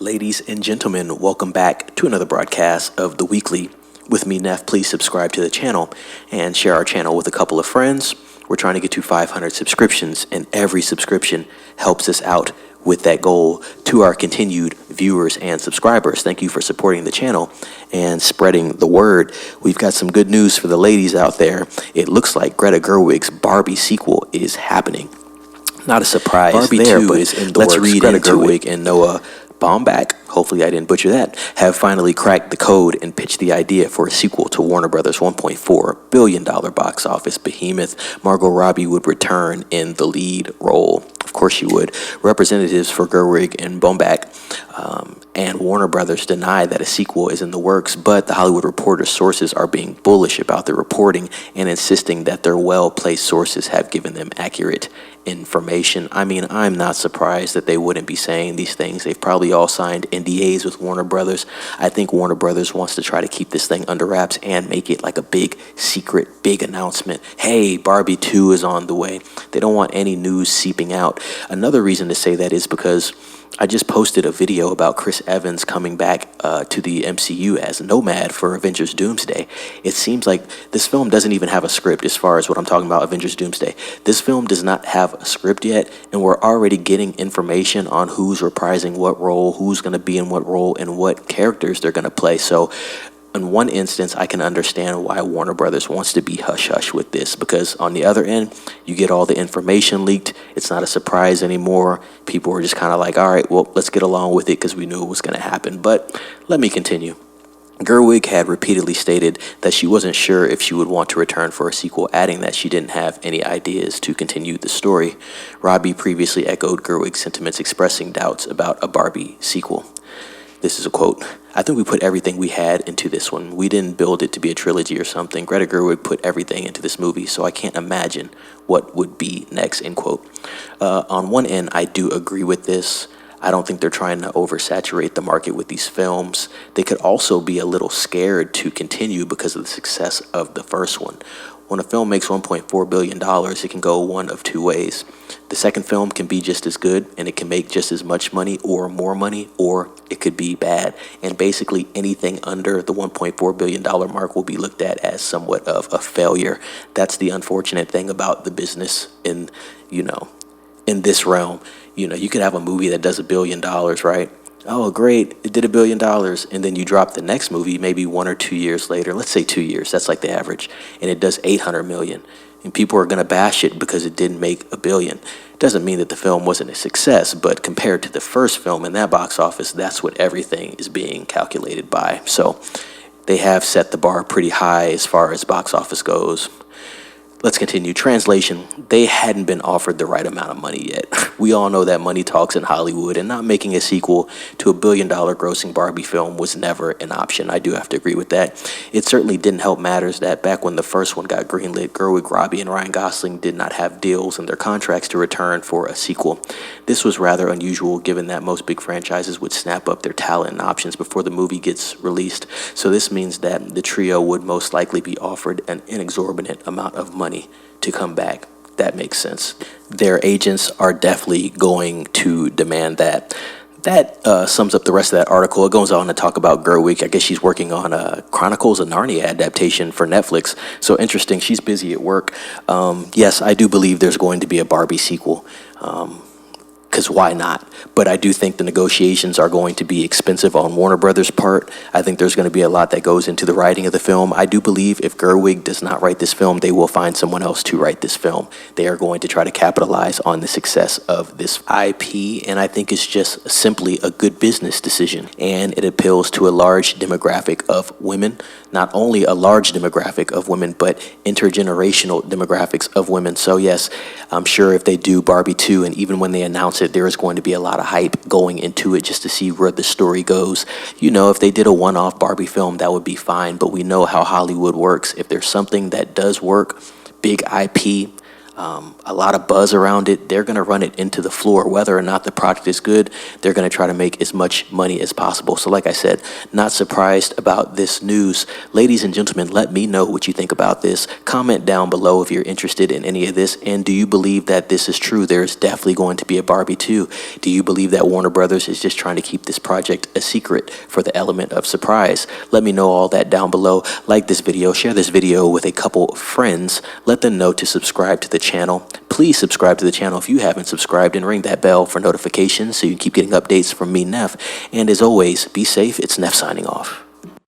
Ladies and gentlemen, welcome back to another broadcast of The Weekly. With me, Neff. Please subscribe to the channel and share our channel with a couple of friends. We're trying to get to 500 subscriptions, and every subscription helps us out with that goal. To our continued viewers and subscribers, thank you for supporting the channel and spreading the word. We've got some good news for the ladies out there. It looks like Greta Gerwig's Barbie sequel is happening. Not a surprise Barbie there, 2 but is in the let's works. Read Greta Gerwig and Noah Baumbach, hopefully I didn't butcher that, have finally cracked the code and pitched the idea for a sequel to Warner Brothers' $1.4 billion box office behemoth. Margot Robbie would return in the lead role. Of course she would. Representatives for Gerwig and Baumbach and Warner Brothers deny that a sequel is in the works, but the Hollywood Reporter's sources are being bullish about the reporting and insisting that their well-placed sources have given them accurate information. I mean, I'm not surprised that they wouldn't be saying these things. They've probably all signed NDAs with Warner Brothers. I think Warner Brothers wants to try to keep this thing under wraps and make it like a big secret, big announcement. Hey, Barbie 2 is on the way. They don't want any news seeping out. Another reason to say that is because I just posted a video about Chris Evans coming back to the MCU as Nomad for Avengers Doomsday. It seems like this film doesn't even have a script as far as what I'm talking about, Avengers Doomsday. This film does not have a script yet, and we're already getting information on who's reprising what role, who's going to be in what role, and what characters they're going to play. So in one instance, I can understand why Warner Brothers wants to be hush-hush with this, because on the other end, you get all the information leaked. It's not a surprise anymore. People are just kind of like, all right, well, let's get along with it because we knew it was going to happen. But let me continue. Gerwig had repeatedly stated that she wasn't sure if she would want to return for a sequel, adding that she didn't have any ideas to continue the story. Robbie previously echoed Gerwig's sentiments, expressing doubts about a Barbie sequel. This is a quote. "I think we put everything we had into this one. We didn't build it to be a trilogy or something. Greta Gerwig put everything into this movie, so I can't imagine what would be next," end quote. On one end, I do agree with this. I don't think they're trying to oversaturate the market with these films. They could also be a little scared to continue because of the success of the first one. When a film makes $1.4 billion, it can go one of two ways. The second film can be just as good, and it can make just as much money or more money, or it could be bad. And basically anything under the $1.4 billion mark will be looked at as somewhat of a failure. That's the unfortunate thing about the business in this realm. You could have a movie that does $1 billion, right? Oh, great, it did $1 billion. And then you drop the next movie maybe 1 or 2 years later. Let's say 2 years, that's like the average. And it does 800 million. And people are going to bash it because it didn't make $1 billion. It doesn't mean that the film wasn't a success, but compared to the first film in that box office, that's what everything is being calculated by. So they have set the bar pretty high as far as box office goes. Let's continue. Translation, they hadn't been offered the right amount of money yet. We all know that money talks in Hollywood, and not making a sequel to $1 billion grossing Barbie film was never an option. I do have to agree with that. It certainly didn't help matters that back when the first one got greenlit, Gerwig, Robbie, and Ryan Gosling did not have deals in their contracts to return for a sequel. This was rather unusual given that most big franchises would snap up their talent and options before the movie gets released. So this means that the trio would most likely be offered an inexorbitant amount of money to come back. That makes sense. Their agents are definitely going to demand that. That sums up the rest of that article. It goes on to talk about Gerwig. I guess she's working on a Chronicles of Narnia adaptation for Netflix. So interesting. She's busy at work. Yes, I do believe there's going to be a Barbie sequel. Because why not? But I do think the negotiations are going to be expensive on Warner Brothers' part. I think there's going to be a lot that goes into the writing of the film. I do believe if Gerwig does not write this film, they will find someone else to write this film. They are going to try to capitalize on the success of this IP, and I think it's just simply a good business decision. And it appeals to a large demographic of women, not only a large demographic of women, but intergenerational demographics of women. So yes, I'm sure if they do Barbie 2, and even when they announce it, there is going to be a lot of hype going into it just to see where the story goes. If they did a one-off Barbie film, that would be fine, but we know how Hollywood works. If there's something that does work, big IP, a lot of buzz around it. They're going to run it into the floor. Whether or not the product is good, they're going to try to make as much money as possible. So like I said, not surprised about this news. Ladies and gentlemen, let me know what you think about this. Comment down below if you're interested in any of this. And do you believe that this is true? There's definitely going to be a Barbie 2. Do you believe that Warner Brothers is just trying to keep this project a secret for the element of surprise? Let me know all that down below. Like this video, share this video with a couple of friends. Let them know to subscribe to the channel. Please subscribe to the channel if you haven't subscribed, and ring that bell for notifications so you can keep getting updates from me, Neff. And as always, be safe. It's Neff signing off.